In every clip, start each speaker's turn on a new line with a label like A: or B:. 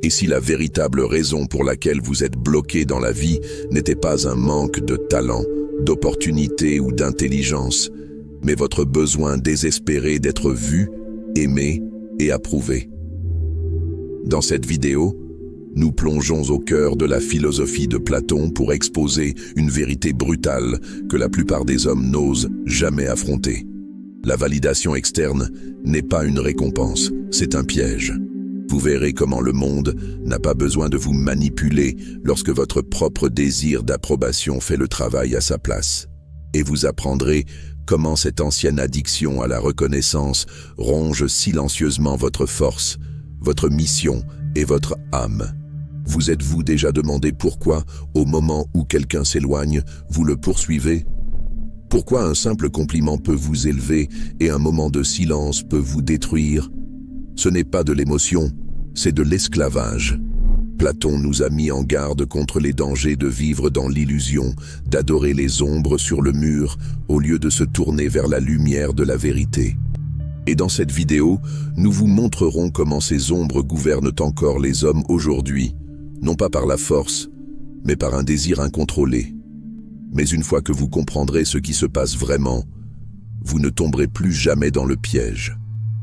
A: Et si la véritable raison pour laquelle vous êtes bloqué dans la vie n'était pas un manque de talent, d'opportunité ou d'intelligence, mais votre besoin désespéré d'être vu, aimé et approuvé. Dans cette vidéo, nous plongeons au cœur de la philosophie de Platon pour exposer une vérité brutale que la plupart des hommes n'osent jamais affronter. La validation externe n'est pas une récompense, c'est un piège. Vous verrez comment le monde n'a pas besoin de vous manipuler lorsque votre propre désir d'approbation fait le travail à sa place. Et vous apprendrez comment cette ancienne addiction à la reconnaissance ronge silencieusement votre force, votre mission et votre âme. Vous êtes-vous déjà demandé pourquoi, au moment où quelqu'un s'éloigne, vous le poursuivez? Pourquoi un simple compliment peut vous élever et un moment de silence peut vous détruire? Ce n'est pas de l'émotion, c'est de l'esclavage. Platon nous a mis en garde contre les dangers de vivre dans l'illusion, d'adorer les ombres sur le mur, au lieu de se tourner vers la lumière de la vérité. Et dans cette vidéo, nous vous montrerons comment ces ombres gouvernent encore les hommes aujourd'hui, non pas par la force, mais par un désir incontrôlé. Mais une fois que vous comprendrez ce qui se passe vraiment, vous ne tomberez plus jamais dans le piège.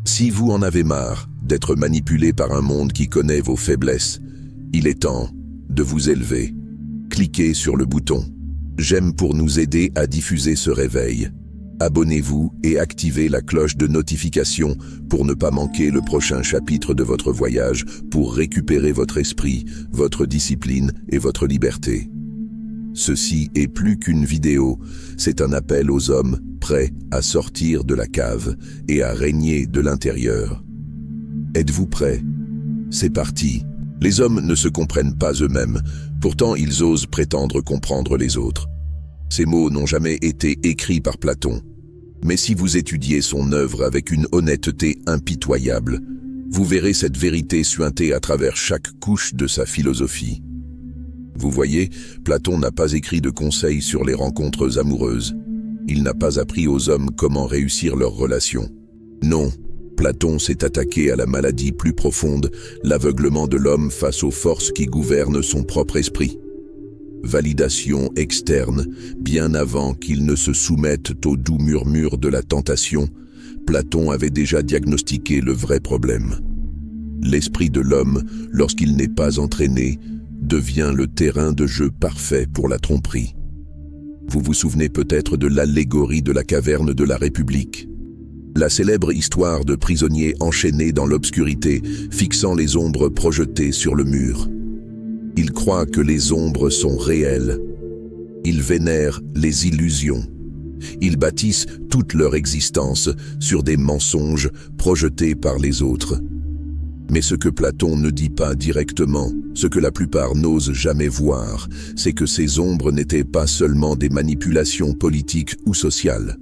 A: Si vous en avez marre d'être manipulé par un monde qui connaît vos faiblesses, il est temps de vous élever. Cliquez sur le bouton « J'aime » pour nous aider à diffuser ce réveil. Abonnez-vous et activez la cloche de notification pour ne pas manquer le prochain chapitre de votre voyage pour récupérer votre esprit, votre discipline et votre liberté. Ceci est plus qu'une vidéo, c'est un appel aux hommes prêts à sortir de la cave et à régner de l'intérieur. Êtes-vous prêts? C'est parti. Les hommes ne se comprennent pas eux-mêmes, pourtant ils osent prétendre comprendre les autres. Ces mots n'ont jamais été écrits par Platon. Mais si vous étudiez son œuvre avec une honnêteté impitoyable, vous verrez cette vérité suinter à travers chaque couche de sa philosophie. Vous voyez, Platon n'a pas écrit de conseils sur les rencontres amoureuses. Il n'a pas appris aux hommes comment réussir leurs relations. Non, Platon s'est attaqué à la maladie plus profonde, l'aveuglement de l'homme face aux forces qui gouvernent son propre esprit. Validation externe, bien avant qu'il ne se soumette au doux murmure de la tentation, Platon avait déjà diagnostiqué le vrai problème. L'esprit de l'homme, lorsqu'il n'est pas entraîné, devient le terrain de jeu parfait pour la tromperie. Vous vous souvenez peut-être de l'allégorie de la caverne de la République. La célèbre histoire de prisonniers enchaînés dans l'obscurité, fixant les ombres projetées sur le mur. Ils croient que les ombres sont réelles. Ils vénèrent les illusions. Ils bâtissent toute leur existence sur des mensonges projetés par les autres. Mais ce que Platon ne dit pas directement, ce que la plupart n'osent jamais voir, c'est que ces ombres n'étaient pas seulement des manipulations politiques ou sociales.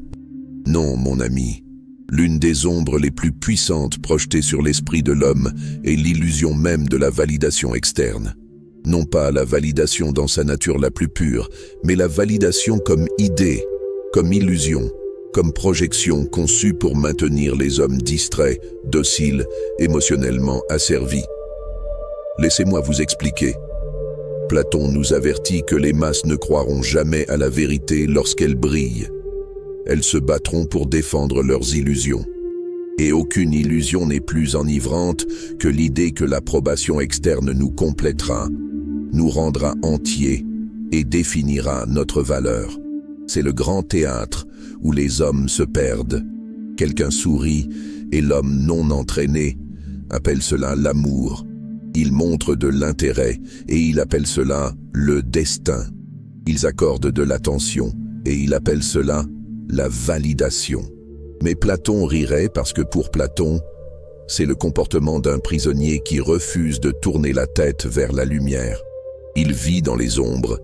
A: Non, mon ami. L'une des ombres les plus puissantes projetées sur l'esprit de l'homme est l'illusion même de la validation externe. Non pas la validation dans sa nature la plus pure, mais la validation comme idée, comme illusion, comme projection conçue pour maintenir les hommes distraits, dociles, émotionnellement asservis. Laissez-moi vous expliquer. Platon nous avertit que les masses ne croiront jamais à la vérité lorsqu'elle brille. Elles se battront pour défendre leurs illusions. Et aucune illusion n'est plus enivrante que l'idée que l'approbation externe nous complétera, nous rendra entiers et définira notre valeur. C'est le grand théâtre où les hommes se perdent. Quelqu'un sourit et l'homme non entraîné appelle cela l'amour. Il montre de l'intérêt et il appelle cela le destin. Ils accordent de l'attention et il appelle cela la validation. Mais Platon rirait parce que pour Platon, c'est le comportement d'un prisonnier qui refuse de tourner la tête vers la lumière. Il vit dans les ombres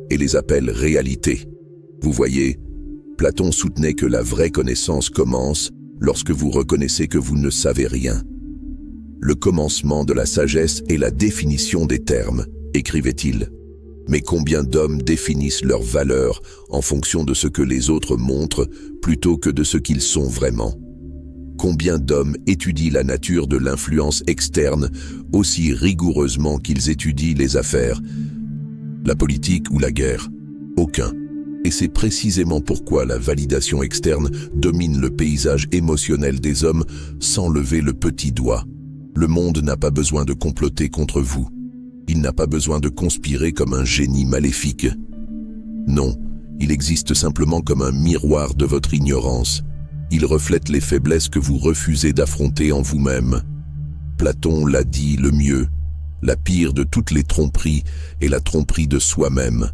A: et les appelle réalité. Vous voyez, Platon soutenait que la vraie connaissance commence lorsque vous reconnaissez que vous ne savez rien. Le commencement de la sagesse est la définition des termes, écrivait-il. Mais combien d'hommes définissent leur valeur en fonction de ce que les autres montrent plutôt que de ce qu'ils sont vraiment? Combien d'hommes étudient la nature de l'influence externe aussi rigoureusement qu'ils étudient les affaires, la politique ou la guerre? Aucun. Et c'est précisément pourquoi la validation externe domine le paysage émotionnel des hommes sans lever le petit doigt. Le monde n'a pas besoin de comploter contre vous. Il n'a pas besoin de conspirer comme un génie maléfique. Non, il existe simplement comme un miroir de votre ignorance. Il reflète les faiblesses que vous refusez d'affronter en vous-même. Platon l'a dit le mieux. La pire de toutes les tromperies est la tromperie de soi-même.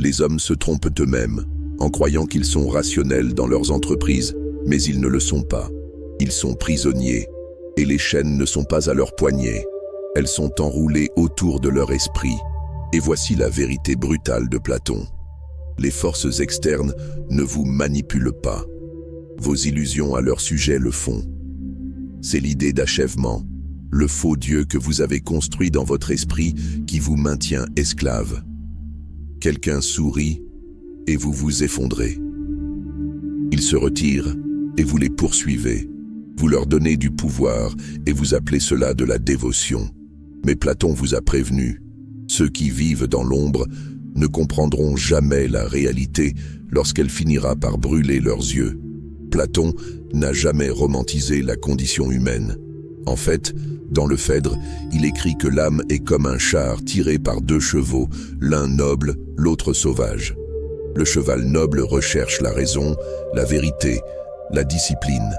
A: Les hommes se trompent eux-mêmes, en croyant qu'ils sont rationnels dans leurs entreprises, mais ils ne le sont pas. Ils sont prisonniers, et les chaînes ne sont pas à leurs poignets. Elles sont enroulées autour de leur esprit. Et voici la vérité brutale de Platon. Les forces externes ne vous manipulent pas. Vos illusions à leur sujet le font. C'est l'idée d'achèvement, le faux Dieu que vous avez construit dans votre esprit qui vous maintient esclave. Quelqu'un sourit et vous vous effondrez. Ils se retirent et vous les poursuivez. Vous leur donnez du pouvoir et vous appelez cela de la dévotion. Mais Platon vous a prévenu. Ceux qui vivent dans l'ombre ne comprendront jamais la réalité lorsqu'elle finira par brûler leurs yeux. Platon n'a jamais romantisé la condition humaine. En fait, dans le Phèdre, il écrit que l'âme est comme un char tiré par deux chevaux, l'un noble, l'autre sauvage. Le cheval noble recherche la raison, la vérité, la discipline.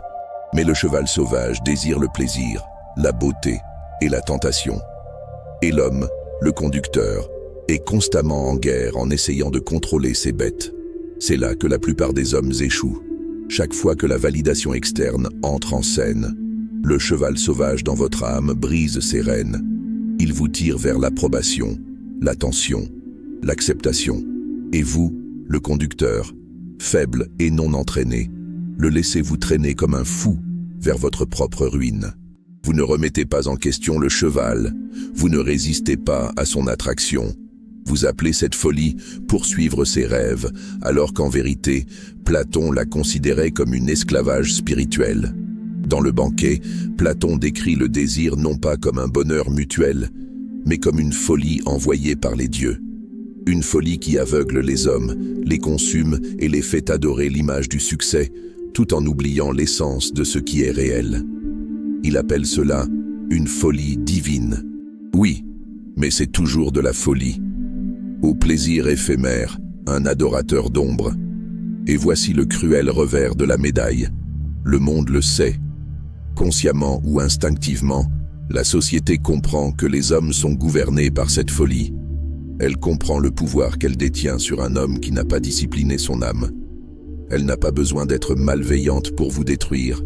A: Mais le cheval sauvage désire le plaisir, la beauté et la tentation. Et l'homme, le conducteur, est constamment en guerre en essayant de contrôler ses bêtes. C'est là que la plupart des hommes échouent. Chaque fois que la validation externe entre en scène, le cheval sauvage dans votre âme brise ses rênes. Il vous tire vers l'approbation, l'attention, l'acceptation. Et vous, le conducteur, faible et non entraîné, le laissez-vous traîner comme un fou vers votre propre ruine. Vous ne remettez pas en question le cheval, vous ne résistez pas à son attraction. Vous appelez cette folie poursuivre ses rêves, alors qu'en vérité, Platon la considérait comme une esclavage spirituel. Dans le banquet, Platon décrit le désir non pas comme un bonheur mutuel, mais comme une folie envoyée par les dieux. Une folie qui aveugle les hommes, les consume et les fait adorer l'image du succès, tout en oubliant l'essence de ce qui est réel. Il appelle cela une folie divine. Oui, mais c'est toujours de la folie. Au plaisir éphémère, un adorateur d'ombre. Et voici le cruel revers de la médaille. Le monde le sait. Consciemment ou instinctivement, la société comprend que les hommes sont gouvernés par cette folie. Elle comprend le pouvoir qu'elle détient sur un homme qui n'a pas discipliné son âme. Elle n'a pas besoin d'être malveillante pour vous détruire.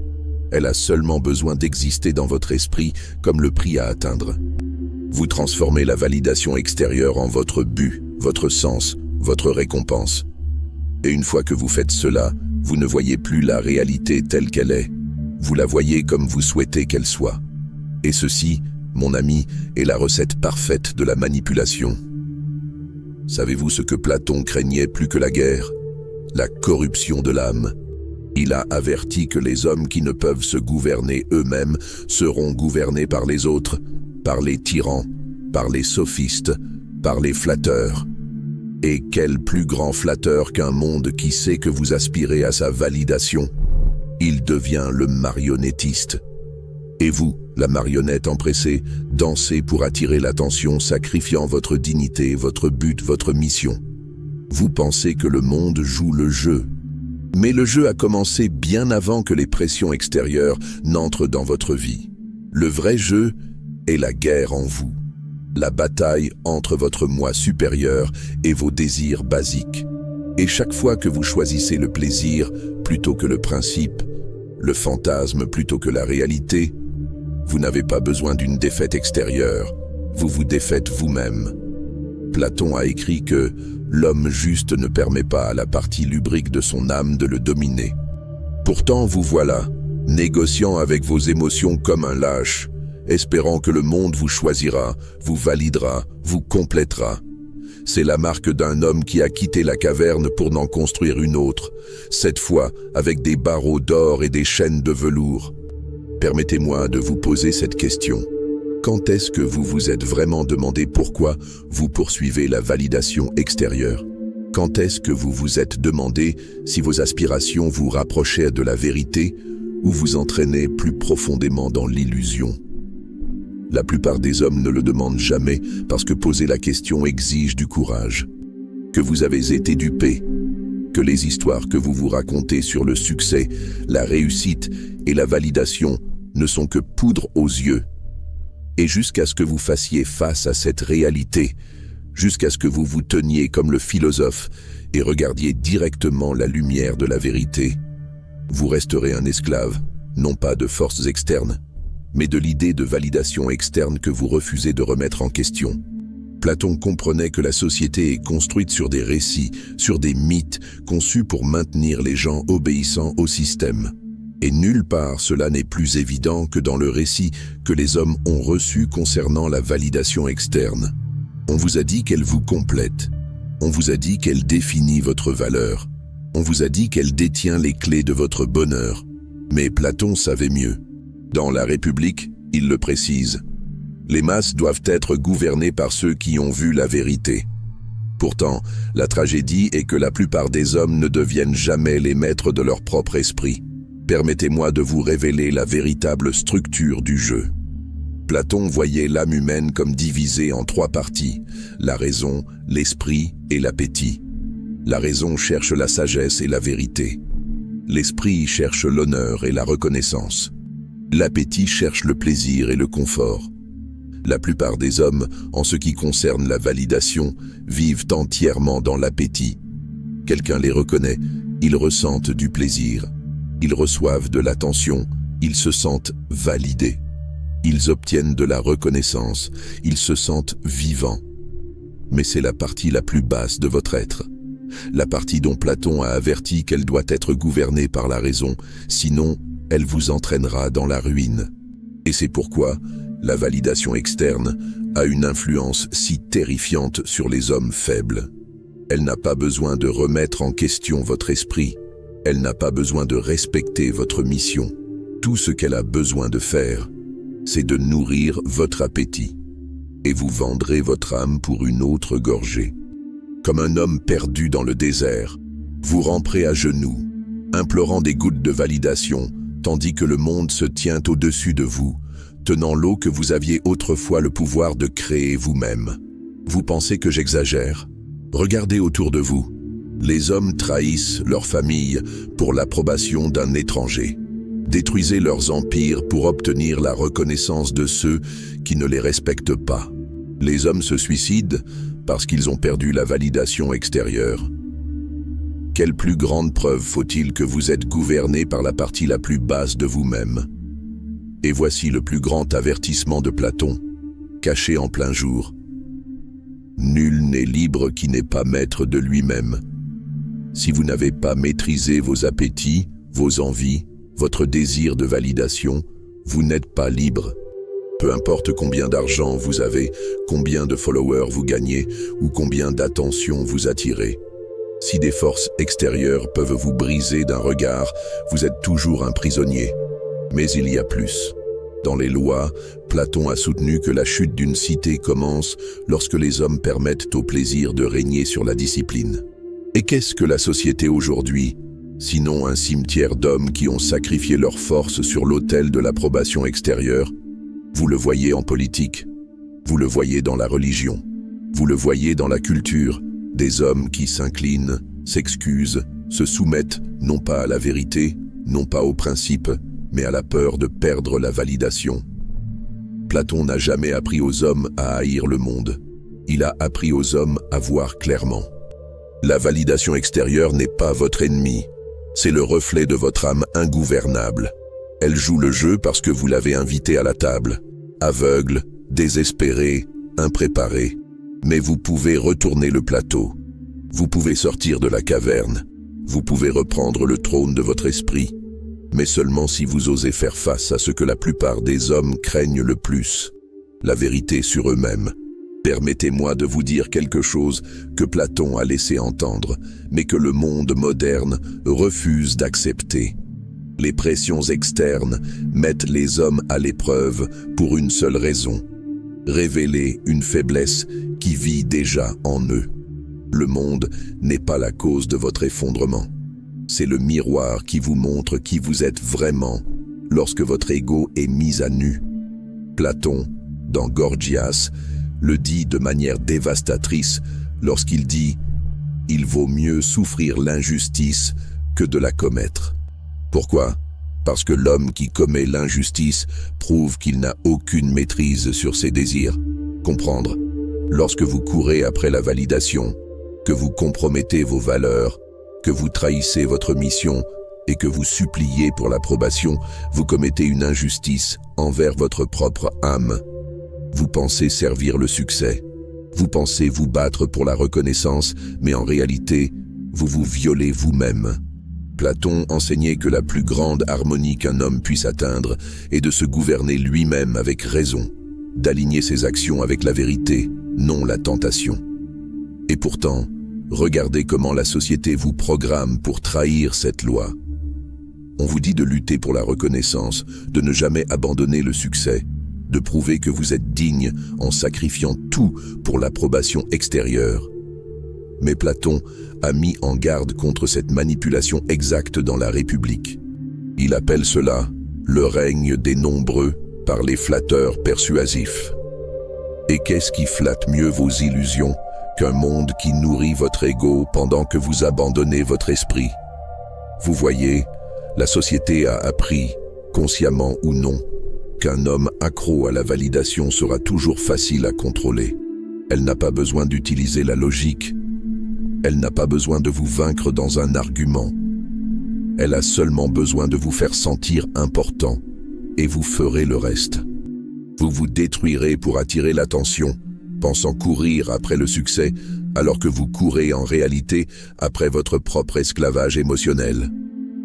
A: Elle a seulement besoin d'exister dans votre esprit comme le prix à atteindre. Vous transformez la validation extérieure en votre but, votre sens, votre récompense. Et une fois que vous faites cela, vous ne voyez plus la réalité telle qu'elle est. Vous la voyez comme vous souhaitez qu'elle soit. Et ceci, mon ami, est la recette parfaite de la manipulation. Savez-vous ce que Platon craignait plus que la guerre? La corruption de l'âme. Il a averti que les hommes qui ne peuvent se gouverner eux-mêmes seront gouvernés par les autres, par les tyrans, par les sophistes, par les flatteurs. Et quel plus grand flatteur qu'un monde qui sait que vous aspirez à sa validation? Il devient le marionnettiste. Et vous, la marionnette empressée, dansez pour attirer l'attention, sacrifiant votre dignité, votre but, votre mission. Vous pensez que le monde joue le jeu. Mais le jeu a commencé bien avant que les pressions extérieures n'entrent dans votre vie. Le vrai jeu est la guerre en vous. La bataille entre votre moi supérieur et vos désirs basiques. Et chaque fois que vous choisissez le plaisir plutôt que le principe, le fantasme plutôt que la réalité, vous n'avez pas besoin d'une défaite extérieure, vous vous défaites vous-même. Platon a écrit que l'homme juste ne permet pas à la partie lubrique de son âme de le dominer. Pourtant, vous voilà, négociant avec vos émotions comme un lâche, espérant que le monde vous choisira, vous validera, vous complétera. C'est la marque d'un homme qui a quitté la caverne pour n'en construire une autre, cette fois avec des barreaux d'or et des chaînes de velours. Permettez-moi de vous poser cette question. Quand est-ce que vous vous êtes vraiment demandé pourquoi vous poursuivez la validation extérieure? Quand est-ce que vous vous êtes demandé si vos aspirations vous rapprochaient de la vérité ou vous entraînaient plus profondément dans l'illusion? La plupart des hommes ne le demandent jamais parce que poser la question exige du courage. Que vous avez été dupé, que les histoires que vous vous racontez sur le succès, la réussite et la validation ne sont que poudre aux yeux. Et jusqu'à ce que vous fassiez face à cette réalité, jusqu'à ce que vous vous teniez comme le philosophe et regardiez directement la lumière de la vérité, vous resterez un esclave, non pas de forces externes, mais de l'idée de validation externe que vous refusez de remettre en question. Platon comprenait que la société est construite sur des récits, sur des mythes conçus pour maintenir les gens obéissant au système. Et nulle part cela n'est plus évident que dans le récit que les hommes ont reçu concernant la validation externe. On vous a dit qu'elle vous complète. On vous a dit qu'elle définit votre valeur. On vous a dit qu'elle détient les clés de votre bonheur. Mais Platon savait mieux. Dans la République, il le précise. Les masses doivent être gouvernées par ceux qui ont vu la vérité. Pourtant, la tragédie est que la plupart des hommes ne deviennent jamais les maîtres de leur propre esprit. Permettez-moi de vous révéler la véritable structure du jeu. Platon voyait l'âme humaine comme divisée en 3 parties, la raison, l'esprit et l'appétit. La raison cherche la sagesse et la vérité. L'esprit cherche l'honneur et la reconnaissance. L'appétit cherche le plaisir et le confort. La plupart des hommes, en ce qui concerne la validation, vivent entièrement dans l'appétit. Quelqu'un les reconnaît, ils ressentent du plaisir. Ils reçoivent de l'attention, ils se sentent validés. Ils obtiennent de la reconnaissance, ils se sentent vivants. Mais c'est la partie la plus basse de votre être. La partie dont Platon a averti qu'elle doit être gouvernée par la raison, sinon elle vous entraînera dans la ruine. Et c'est pourquoi la validation externe a une influence si terrifiante sur les hommes faibles. Elle n'a pas besoin de remettre en question votre esprit. Elle n'a pas besoin de respecter votre mission. Tout ce qu'elle a besoin de faire, c'est de nourrir votre appétit. Et vous vendrez votre âme pour une autre gorgée. Comme un homme perdu dans le désert, vous ramperez à genoux, implorant des gouttes de validation, tandis que le monde se tient au-dessus de vous, tenant l'eau que vous aviez autrefois le pouvoir de créer vous-même. Vous pensez que j'exagère? Regardez autour de vous. Les hommes trahissent leur famille pour l'approbation d'un étranger. Détruisez leurs empires pour obtenir la reconnaissance de ceux qui ne les respectent pas. Les hommes se suicident parce qu'ils ont perdu la validation extérieure. Quelle plus grande preuve faut-il que vous êtes gouverné par la partie la plus basse de vous-même? Et voici le plus grand avertissement de Platon, caché en plein jour. Nul n'est libre qui n'est pas maître de lui-même. Si vous n'avez pas maîtrisé vos appétits, vos envies, votre désir de validation, vous n'êtes pas libre. Peu importe combien d'argent vous avez, combien de followers vous gagnez ou combien d'attention vous attirez. Si des forces extérieures peuvent vous briser d'un regard, vous êtes toujours un prisonnier. Mais il y a plus. Dans les lois, Platon a soutenu que la chute d'une cité commence lorsque les hommes permettent au plaisir de régner sur la discipline. Et qu'est-ce que la société aujourd'hui, sinon un cimetière d'hommes qui ont sacrifié leurs forces sur l'autel de l'approbation extérieure? Vous le voyez en politique, vous le voyez dans la religion, vous le voyez dans la culture, des hommes qui s'inclinent, s'excusent, se soumettent non pas à la vérité, non pas aux principes, mais à la peur de perdre la validation. Platon n'a jamais appris aux hommes à haïr le monde. Il a appris aux hommes à voir clairement. La validation extérieure n'est pas votre ennemi. C'est le reflet de votre âme ingouvernable. Elle joue le jeu parce que vous l'avez invitée à la table. Aveugle, désespéré, impréparé. Mais vous pouvez retourner le plateau. Vous pouvez sortir de la caverne. Vous pouvez reprendre le trône de votre esprit. Mais seulement si vous osez faire face à ce que la plupart des hommes craignent le plus, la vérité sur eux-mêmes. Permettez-moi de vous dire quelque chose que Platon a laissé entendre, mais que le monde moderne refuse d'accepter. Les pressions externes mettent les hommes à l'épreuve pour une seule raison: révéler une faiblesse qui vit déjà en eux. Le monde n'est pas la cause de votre effondrement. C'est le miroir qui vous montre qui vous êtes vraiment lorsque votre ego est mis à nu. Platon, dans Gorgias, le dit de manière dévastatrice lorsqu'il dit « Il vaut mieux souffrir l'injustice que de la commettre ». Pourquoi? Parce que l'homme qui commet l'injustice prouve qu'il n'a aucune maîtrise sur ses désirs. Comprendre. Lorsque vous courez après la validation, que vous compromettez vos valeurs, que vous trahissez votre mission et que vous suppliez pour l'approbation, vous commettez une injustice envers votre propre âme. Vous pensez servir le succès. Vous pensez vous battre pour la reconnaissance, mais en réalité, vous vous violez vous-même. Platon enseignait que la plus grande harmonie qu'un homme puisse atteindre est de se gouverner lui-même avec raison, d'aligner ses actions avec la vérité, non la tentation. Et pourtant, regardez comment la société vous programme pour trahir cette loi. On vous dit de lutter pour la reconnaissance, de ne jamais abandonner le succès, de prouver que vous êtes digne en sacrifiant tout pour l'approbation extérieure. Mais Platon a mis en garde contre cette manipulation exacte dans la République. Il appelle cela le règne des nombreux par les flatteurs persuasifs. Et qu'est-ce qui flatte mieux vos illusions qu'un monde qui nourrit votre ego pendant que vous abandonnez votre esprit? Vous voyez, la société a appris, consciemment ou non, qu'un homme accro à la validation sera toujours facile à contrôler. Elle n'a pas besoin d'utiliser la logique. Elle n'a pas besoin de vous vaincre dans un argument. Elle a seulement besoin de vous faire sentir important, et vous ferez le reste. Vous vous détruirez pour attirer l'attention, pensant courir après le succès, alors que vous courez en réalité après votre propre esclavage émotionnel.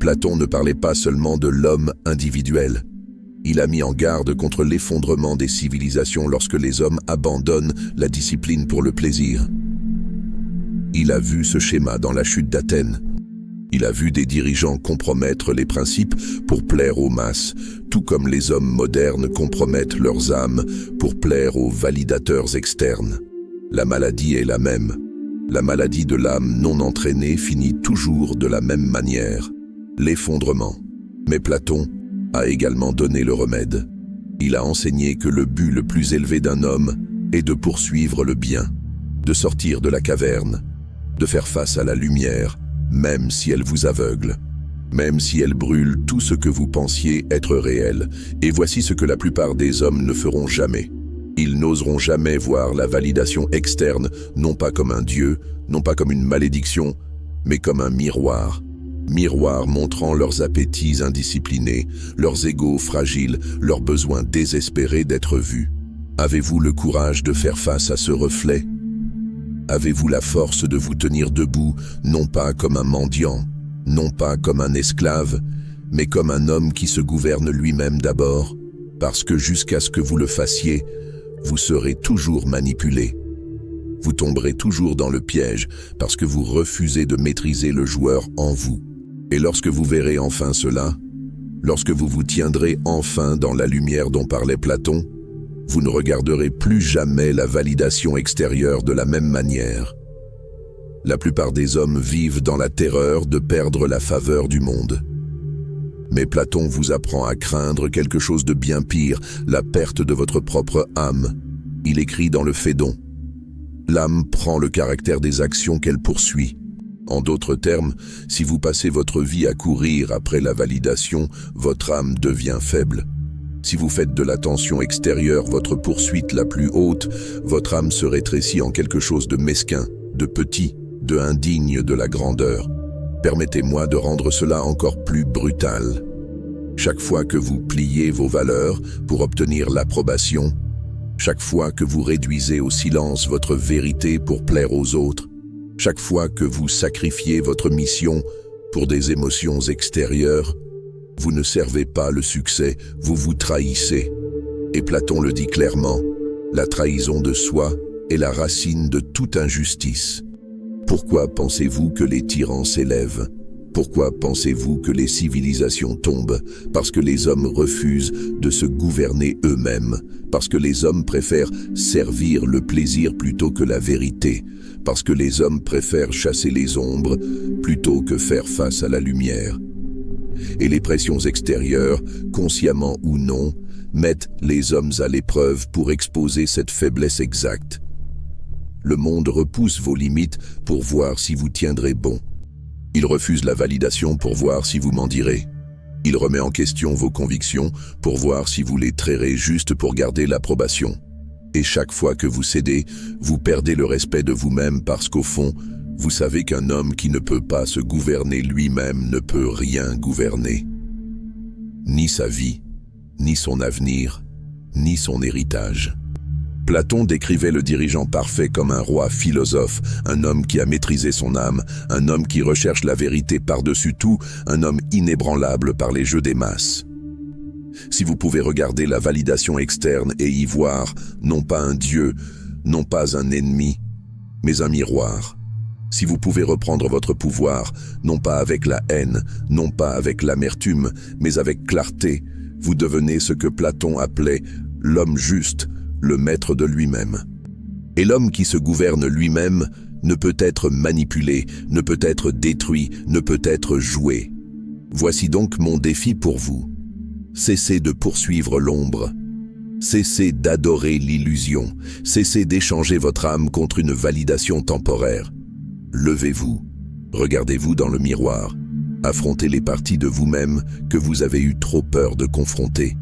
A: Platon ne parlait pas seulement de l'homme individuel. Il a mis en garde contre l'effondrement des civilisations lorsque les hommes abandonnent la discipline pour le plaisir. Il a vu ce schéma dans la chute d'Athènes. Il a vu des dirigeants compromettre les principes pour plaire aux masses, tout comme les hommes modernes compromettent leurs âmes pour plaire aux validateurs externes. La maladie est la même. La maladie de l'âme non entraînée finit toujours de la même manière, l'effondrement. Mais Platon a également donné le remède. Il a enseigné que le but le plus élevé d'un homme est de poursuivre le bien, de sortir de la caverne, de faire face à la lumière, même si elle vous aveugle, même si elle brûle tout ce que vous pensiez être réel. Et voici ce que la plupart des hommes ne feront jamais. Ils n'oseront jamais voir la validation externe, non pas comme un dieu, non pas comme une malédiction, mais comme un miroir. Miroir montrant leurs appétits indisciplinés, leurs égos fragiles, leurs besoins désespérés d'être vus. Avez-vous le courage de faire face à ce reflet? Avez-vous la force de vous tenir debout, non pas comme un mendiant, non pas comme un esclave, mais comme un homme qui se gouverne lui-même d'abord? Parce que jusqu'à ce que vous le fassiez, vous serez toujours manipulé. Vous tomberez toujours dans le piège parce que vous refusez de maîtriser le joueur en vous. Et lorsque vous verrez enfin cela, lorsque vous vous tiendrez enfin dans la lumière dont parlait Platon, vous ne regarderez plus jamais la validation extérieure de la même manière. La plupart des hommes vivent dans la terreur de perdre la faveur du monde. Mais Platon vous apprend à craindre quelque chose de bien pire, la perte de votre propre âme. Il écrit dans le Phédon: l'âme prend le caractère des actions qu'elle poursuit. En d'autres termes, si vous passez votre vie à courir après la validation, votre âme devient faible. Si vous faites de l'attention extérieure votre poursuite la plus haute, votre âme se rétrécit en quelque chose de mesquin, de petit, de indigne de la grandeur. Permettez-moi de rendre cela encore plus brutal. Chaque fois que vous pliez vos valeurs pour obtenir l'approbation, chaque fois que vous réduisez au silence votre vérité pour plaire aux autres, chaque fois que vous sacrifiez votre mission pour des émotions extérieures, vous ne servez pas le succès, vous vous trahissez. Et Platon le dit clairement, la trahison de soi est la racine de toute injustice. Pourquoi pensez-vous que les tyrans s'élèvent? Pourquoi pensez-vous que les civilisations tombent? Parce que les hommes refusent de se gouverner eux-mêmes, parce que les hommes préfèrent servir le plaisir plutôt que la vérité, parce que les hommes préfèrent chasser les ombres plutôt que faire face à la lumière. Et les pressions extérieures, consciemment ou non, mettent les hommes à l'épreuve pour exposer cette faiblesse exacte. Le monde repousse vos limites pour voir si vous tiendrez bon. Il refuse la validation pour voir si vous mendirez. Il remet en question vos convictions pour voir si vous les trairez juste pour garder l'approbation. Et chaque fois que vous cédez, vous perdez le respect de vous-même parce qu'au fond, vous savez qu'un homme qui ne peut pas se gouverner lui-même ne peut rien gouverner. Ni sa vie, ni son avenir, ni son héritage. Platon décrivait le dirigeant parfait comme un roi philosophe, un homme qui a maîtrisé son âme, un homme qui recherche la vérité par-dessus tout, un homme inébranlable par les jeux des masses. Si vous pouvez regarder la validation externe et y voir, non pas un dieu, non pas un ennemi, mais un miroir. Si vous pouvez reprendre votre pouvoir, non pas avec la haine, non pas avec l'amertume, mais avec clarté, vous devenez ce que Platon appelait l'homme juste, le maître de lui-même. Et l'homme qui se gouverne lui-même ne peut être manipulé, ne peut être détruit, ne peut être joué. Voici donc mon défi pour vous. Cessez de poursuivre l'ombre. Cessez d'adorer l'illusion. Cessez d'échanger votre âme contre une validation temporaire. Levez-vous. Regardez-vous dans le miroir. Affrontez les parties de vous-même que vous avez eu trop peur de confronter.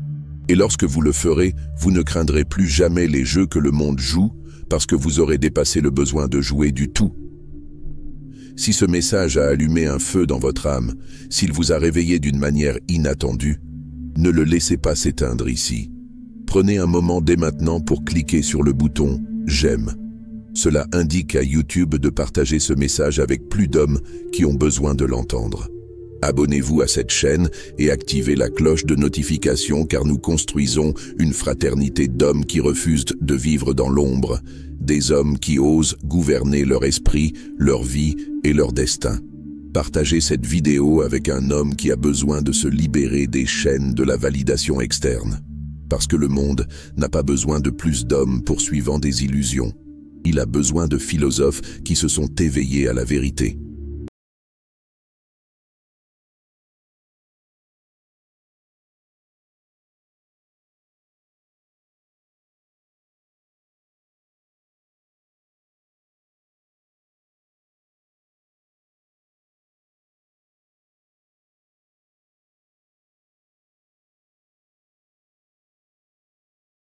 A: Et lorsque vous le ferez, vous ne craindrez plus jamais les jeux que le monde joue, parce que vous aurez dépassé le besoin de jouer du tout. Si ce message a allumé un feu dans votre âme, s'il vous a réveillé d'une manière inattendue, ne le laissez pas s'éteindre ici. Prenez un moment dès maintenant pour cliquer sur le bouton « J'aime ». Cela indique à YouTube de partager ce message avec plus d'hommes qui ont besoin de l'entendre. Abonnez-vous à cette chaîne et activez la cloche de notification car nous construisons une fraternité d'hommes qui refusent de vivre dans l'ombre, des hommes qui osent gouverner leur esprit, leur vie et leur destin. Partagez cette vidéo avec un homme qui a besoin de se libérer des chaînes de la validation externe. Parce que le monde n'a pas besoin de plus d'hommes poursuivant des illusions. Il a besoin de philosophes qui se sont éveillés à la vérité.